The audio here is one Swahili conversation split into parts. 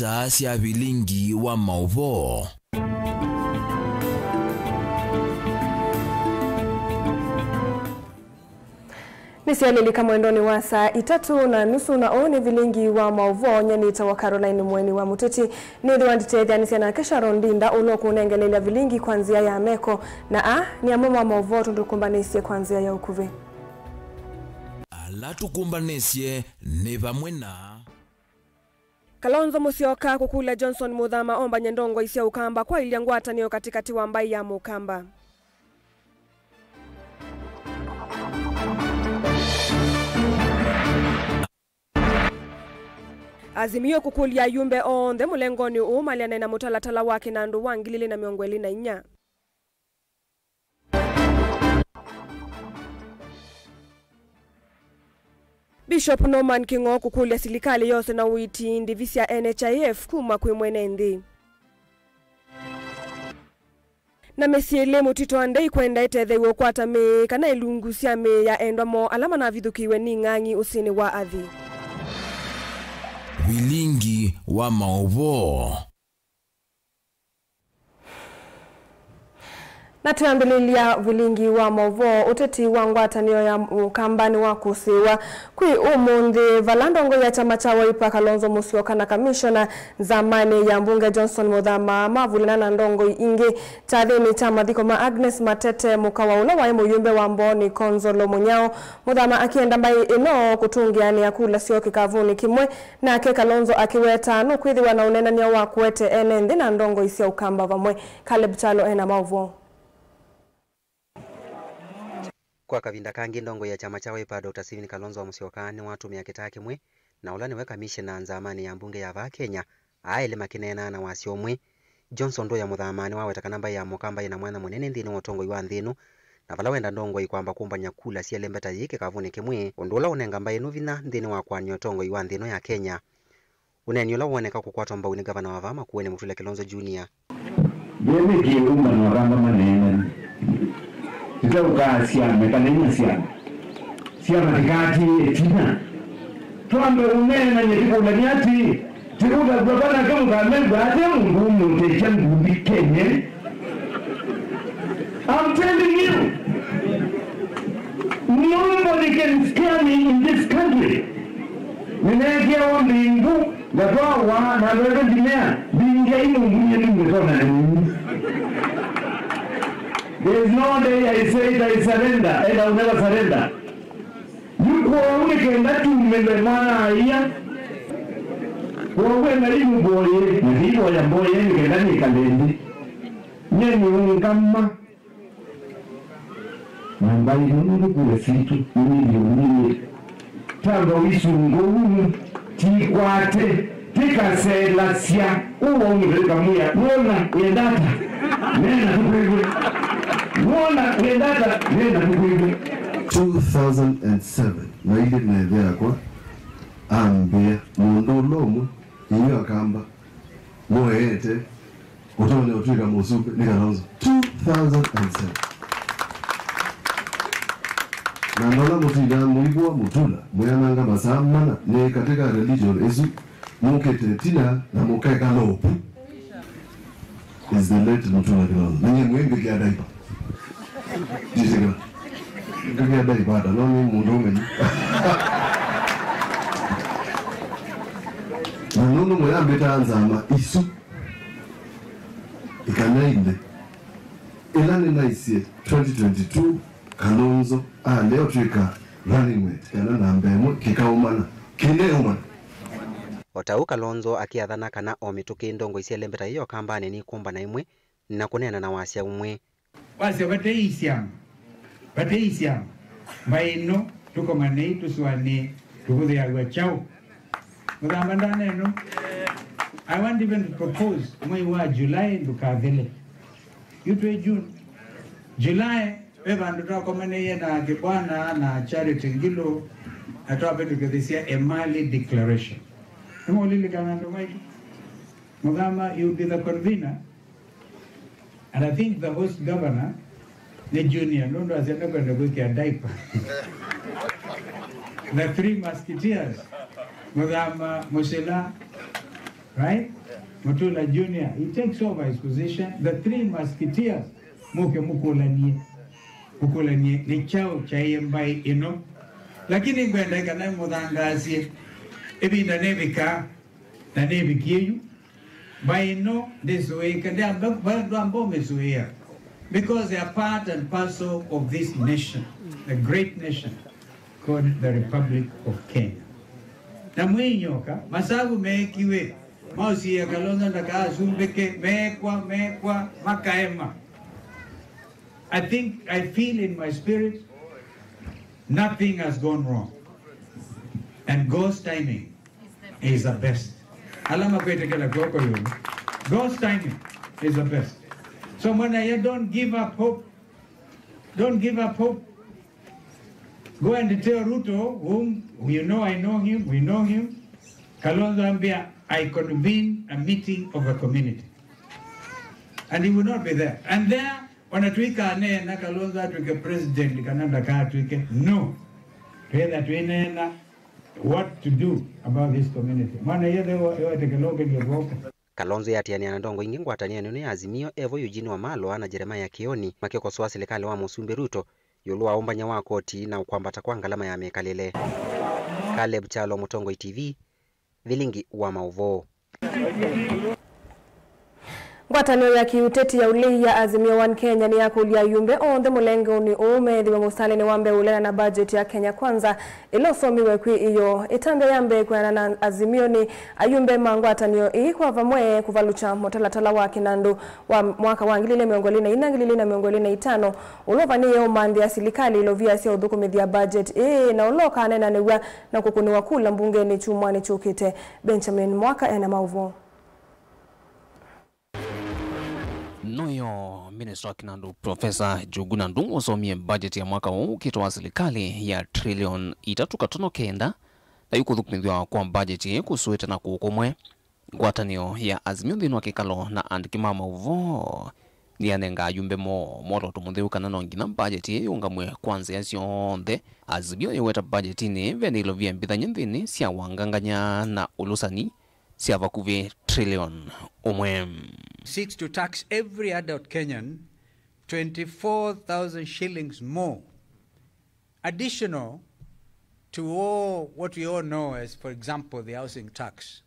Saa cia vilingi wa mauvo. Nisialilika mwendoni wa saa 3:30 na oni vilingi wa mauvo nyanita wa Caroline Mweni wa Muteti nithi wanditethia nisiana kesha rondinda uloku unengelelea vilingi kwanzia ya meko na ni amama wa mauvo tundukumbanesie kwanzia ya ukuve. Ala tukumbanesie ni vamwena Kalonzo Musyoka kukula Johnson Muthama omba nyendongo isia ukamba kwa ili ngwatanio katikati wa mbai ya mukamba. Azimio kukulia yumbe onde mulengoni umaliane na mutalatala wake na ndu wangilile na miongweli na inya. Bishop Norman Kingo kukulia silikali yose na witi ndivisia NHIF kuma kwe mwenendi. Na mesiele mutito andei kwenda itedhe wokwata me kana ilungusia me ya endwa mo alama na vidhukiwe ni ngangi usini wa adhi. Vilingi wa mauvo. Na tuambililia vilingi wa mauvo uteti wa ngwatanio ya ukambani wa kusiwa kui umundi valandongo ya chama cha Wiper Kalonzo Musyoka na kamishona zamani ya mbunge Johnson Muthama mavulana na ndongo ingi tathini chama thiko ma Agnes Matete mukawa ula wa muyumbe wa Mboni Konzolo Munyao Muthama akienda mbai ino kutungiani ya kula sio kikavuni kimwe na ake Kalonzo akiweta no kwithiwa na unenania wa kuete enendi na ndongo isia ukamba vamwe. Caleb Chalo ena mauvo. Kwa kavinda kangi ndongo ya chama cha Wiper Dr. Stephen Kalonzo wa Musyoka ni watu miaka kimwe na ulani weka mishina nzamani ya mbunge ya va Kenya aile makinena na wasiomwe Johnson ndo ya Muthamani wa wetaka namba ya mukamba ina mwana munene nthini wotongo iwa nthinu na vala wenda ndongo ikwamba kumbanya kula cia lembeta yike kavuni kimwe undula unenga mbai vina nthini wa kwani wotongo iwa nthinu ya Kenya uneni ula woneka kukwatwa mbau ni gavana wa Vama kuene Mutula Kilonzo Junior. Bebe kiumba na ramba manene Tita uka siame, kanenya siame. Siame tikati etina. Tuambe unene na nyetiku ulaniati. Tikuta kubabana kemu kamemba ate mungumu techa mgumbi Kenya. I'm telling you. Nobody can scare me in this country. Ninekia wa mbingu. Gatoa wa na lweka jimea. Bingia inu mbunye nungetona na mungu. There is no day I say I surrender, and I will never surrender. You go only can that you remember mana here. When I even boy, you boy and boy, you can let me come. Yen you come. My body don't go to see to you. Tango is go Tiquate, take a say last year. Oh, only come here. Nona, we data. Nena, 2007 na ile naelea kwa ambia mundu lomu inyo akamba moete utone utuika musupe ni Kalonzo 2007 na ndola mutida muigwa mutula mwenanga masamana ne katika religion esu mukete tina na mukeka lopu is the late Mutula Kilonzo ninye mwenge kia daipa Jisiga. Ndugia dai bada noni mundume. Nunu muyambe tanzama isu. Ikanainde. Ilani naisie 2022 Kalonzo leo tuika running mate kana namba emo kikaumana kineumana Otau Kalonzo akiathana kana omituki ndongo isielembeta iyo kambani ni kumba na imwe na kunena na wasia umwe wasia bateisiam maino tuko manei tuswani tukudhi agwa chao mudambandana eno. I want even to propose mwezi wa July ndukadhele yutwe June July eva ndotoa komene na kibwana na Charity Ngilo atoa betu kadhisia Emali Declaration nimo lili kana ndo maiki mugama you be the convener and I think the host governor the junior ndo asienda kwenda kuweka diaper the three musketeers mugama Musela, right? Mutula Junior, he takes over his position. The three musketeers, mukulanie ni chao cha yembai ino. Lakini kwenda kana mudangazi ebinda nebika na nebikiyu. By no this way kande ambo mesuia because they are part and parcel of this nation, a great nation called the Republic of Kenya. Na mwenyoka masabu mekiwe mausi ya Kalonzo ndaka sumbeke mekwa makaema. I feel in my spirit nothing has gone wrong and God's timing is the best. Alama kwetekela kwako yun. God's timing is the best. So when I don't give up hope, go and tell Ruto, whom you know, I know him, we know him. Kalonzo ambia, I convene a meeting of a community. And he will not be there. And there, when a tweaker na Kalonzo atwike president, kananda ka atwike, no. That we know what to do about this community. Mana yede wa tekeloge ni woko. Kalonzo yatiania na ndongo ingi ngwatania nene Azimio Evo Eugene Wamalwa na Jeremiah Kioni makikosoa serikali wa Musumbi Ruto yolua ombanya wa koti na ukwambata kwa ngalama ya mekalele. Caleb Chalo, Mutongo TV, Vilingi wa Mauvo. Ngwatanio ya kiuteti ya ulehi ya Azimio One Kenya ni ya kulia yumbe onde mulengo ni ume dhiwe musale ni wambe ulena na budget ya Kenya Kwanza ilo somiwe kwi iyo itambe yambe kwa na Azimio ni ayumbe mangwatanio kwa vamwe kuvalucha motalatala wa kinandu wa mwaka wa ngilile miongolina inangilile na miongolina itano ulova ni yeo mandi ya silikali ilovia siya udhukumidhi ya budget na uloka anena niwa na kukuni wakula mbunge ni chumwani chukite Benjamin Mwaka ena Mauvo. Noyo Minister wa Kinandu Professor Njuguna Ndung'u osomie budget ya mwaka huu ukitoa serikali ya trillion 3.9 na yuko thukumithwa kwa budget kusueta na kukomwe ngwatanio ya Azimio thini wa kikalo na andikima Mauvo ni anenga yumbe moro tumutheu kana no ngina budget yungamwe kwanza yacionthe Azimio yeweta budget ni venilo vya mbithanya nthini cia wanganganya na ulusani cia vakuvi trillion umwe. Seeks to tax every adult Kenyan 24,000 shillings more, additional to all what we all know as, for example, the housing tax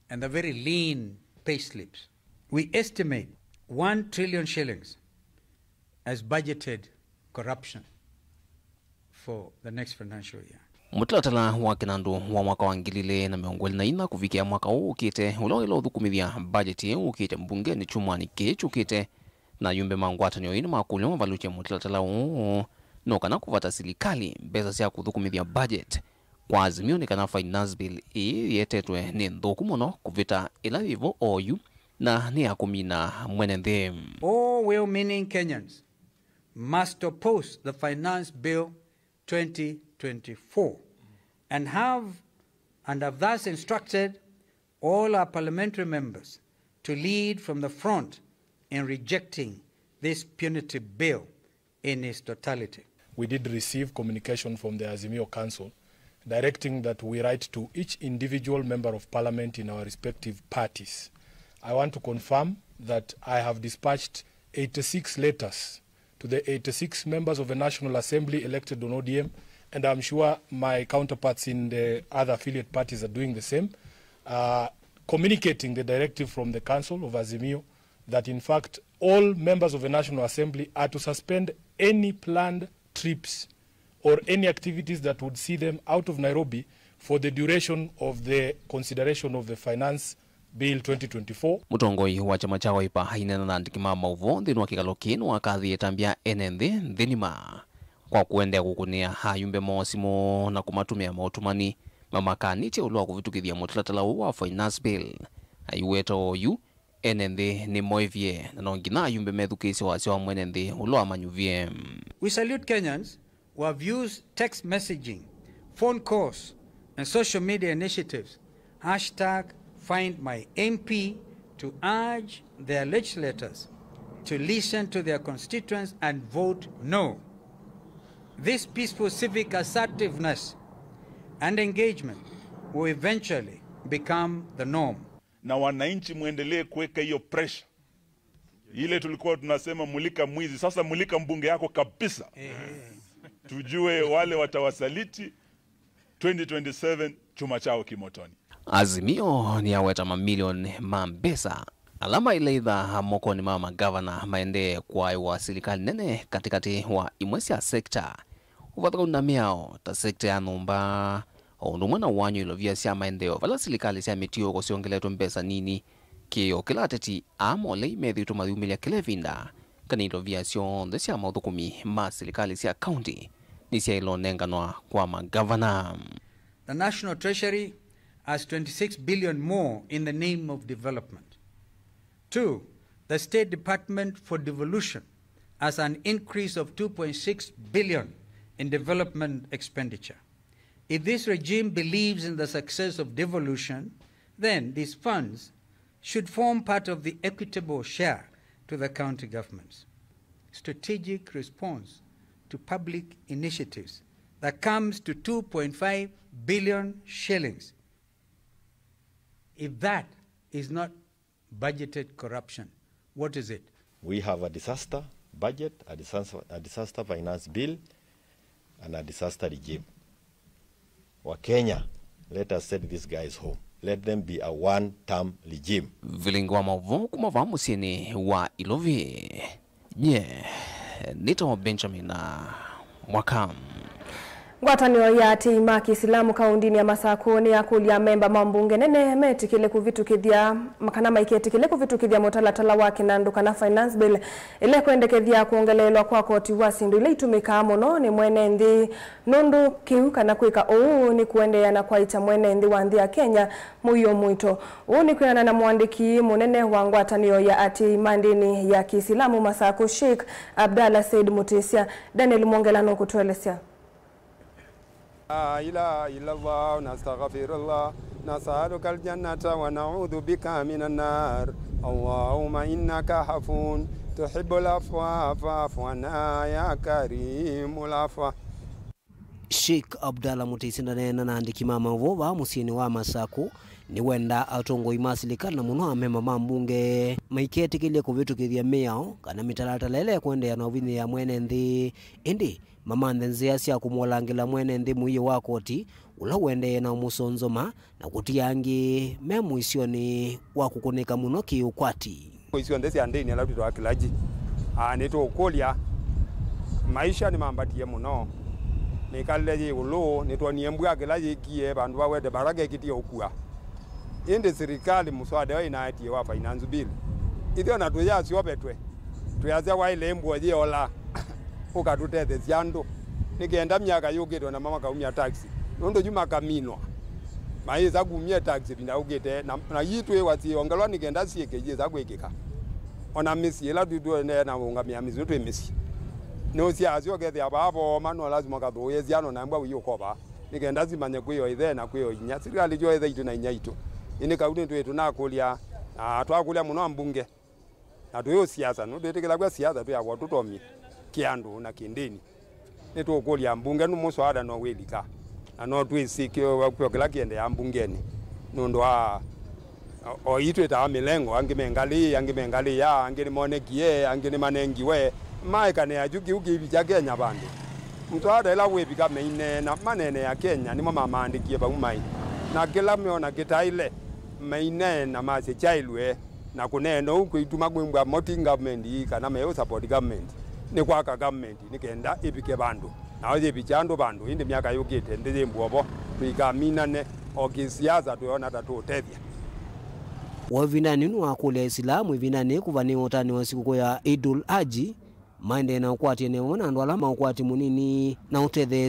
and the very lean pay slips. We estimate 1 trillion shillings as budgeted corruption for the next financial year. Mutalatala wa Kinandu wa mwaka wa ngilile na miongolina kufikia mwaka huu ukite ilo thukumithia budget ukite mbunge ni chumwani kichukite na yumbe mangwatanio ino makulio valuche mutalatala huu no kana kuvata serikali mbeza cia kuthukumithia budget kwa Azimio ni kana finance bill yetetwe ni nthuku muno kuvita ila vivo oyu na ni akumina mwene nthi. All well-meaning Kenyans must oppose the finance bill 2024 and have thus instructed all our parliamentary members to lead from the front in rejecting this punitive bill in its totality. We did receive communication from the Azimio Council directing that we write to each individual member of parliament in our respective parties. I want to confirm that I have dispatched 86 letters to the 86 members of the National Assembly elected on ODM, and I'm sure my counterparts in the other affiliate parties are doing the same, communicating the directive from the Council of Azimio that in fact all members of the National Assembly are to suspend any planned trips or any activities that would see them out of Nairobi for the duration of the consideration of the Finance Bill 2024. Mutongoi wa chama cha Wiper hainena na ndikima mauvo ndinu wa kikalo kinu wa kathi etambia NND ndinima kwa kuendea kukunia hayumbe mawasimo na kumatumia mautumani mamakani che ulua kuvitukithia mutilatala wa Finance Bill ayuweto oyu NND ni moivye na nongina ayumbe methukisi wa siwa mwenende ulua manyuvie. We salute Kenyans who have used text messaging, phone calls and social media initiatives #FindMyMP to urge their legislators to listen to their constituents and vote no. This peaceful civic assertiveness and engagement will eventually become the norm. Na wananchi muendelee kuweka hiyo pressure. Ile tulikuwa tunasema mulika mwizi, sasa mulika mbunge yako kabisa. Tujue wale watawasaliti 2027 chuma chao kimotoni. Azimio ni aweta mamilioni mambesa. Alama ile idha mokoni mama governor maende kwa wa serikali nene katikati wa imwesi ya sekta. Uvataka unamiao ta sekta ya numba ondumwana wanyu ilovia siya maendeo vala serikali siya mitio kwa siongeleto mbesa nini kiyo kila ateti amole imethi utumadhi umilia kile vinda kani ilovia siya siya maudhukumi ma serikali siya county ni siya ilo nenganwa kwa magavana. The National Treasury has 26 billion more in the name of development. 2, the State Department for Devolution has an increase of 2.6 billion in development expenditure. If this regime believes in the success of devolution, then these funds should form part of the equitable share to the county governments. Strategic response to public initiatives that comes to 2.5 billion shillings. If that is not budgeted corruption, what is it? We have a disaster budget, a disaster finance bill, and a disaster regime. Kenya, let us send these guys home. Let them be a one-term regime. Vilingwa mavu kumava musini wa ilovi. Nito Benjamin na Mwakam. Ngwatanio ya tima Kiislamu kaundini ya Masakuni ya kulia memba mambunge nene metikile kuvitukithia makana maiketikile kuvitukithia mutalatala wake na nduka na Finance Bill ile kuendekethia kuongelelwa kwa koti wasindu ile itumika muno ni mwenendi nundu kiuka na kuika ni kuendea na kwaita mwenendi wa nthi ya Kenya muyo mwito ni kuana na mwandiki munene wa ngwatanio ya tima ndini ya Kiislamu Masaku Sheikh Abdalla Said Mutisia. Daniel Mongelano kutuelezea. لا إله إلا الله ونستغفر الله نسألك الجنة ونعوذ بك من النار اللهم إنك عفو تحب العفو فاعف عنا يا كريم العفو. Sheikh Abdalla Mutisia nena na andiki mama vova musini wa Masaku ni wenda atongo imasilika na muno amema mambunge maiketi kile kuvitukithia miao kana mitalatala ile kuendea na uvini ya mwene nthi indi mama nzia sia kumolangila mwene nthi muiyo wa koti ula wende na musonzoma na kutiangi memu isioni wa kukunika muno kiukwati isio ndesi andeni ala tuto akilaji neto kolia maisha ni mambatie muno nikaleje ulo neto niembwa akilaji kie bandu wawede barage kitia okua inde serikali muswada wa inaati wa Finance Bill ithio na tuya siopetwe tuyaza wa ile mbwa je ola ukatutete ziando nigenda myaka yogedwa na mama kaumia taxi nondo juma kamino maiza kumia taxi binda ugete na yitwe wati ongalwa nigenda siekeje za kwekeka ona misi ela dudu na unga mia mizu tu misi no si azio gete ababo mano lazima kadho yeziano na mbwa uyokoba nigenda zimanye kuyo ithe na kuyo inya sirikali jo ithe itu na inya itu ini kauni tu tunakulia twakulia muno mbunge na tuyo siasa no detekela kwa siasa tu ya watotomi kiandu na kindini neto kulia mbunge no muswada no welika ano twisikyo wakwokela kiende ya mbungeni nondo o itwe ta milengo angimengali ya angini monekie angini manengiwe maikane ajuki ukibi cha Kenya bande mtwada ila webika meine na manene ya Kenya ni mama maandikie ba umai na kila meona kitaile meine na mase chailwe na kuneno huko ituma gwembwa moti government kana meyo support government ni kwa government nikenda ipike bandu na oje bichando bandu indi miaka yukite ndije mbobo tuikaminane okisiasa tuona tatutethia wavinani wakule Islamu ivinani kuvani utani wa siku ya Idul Haji maende na ukwati ene mwana ndo alama ukwati munini na utethe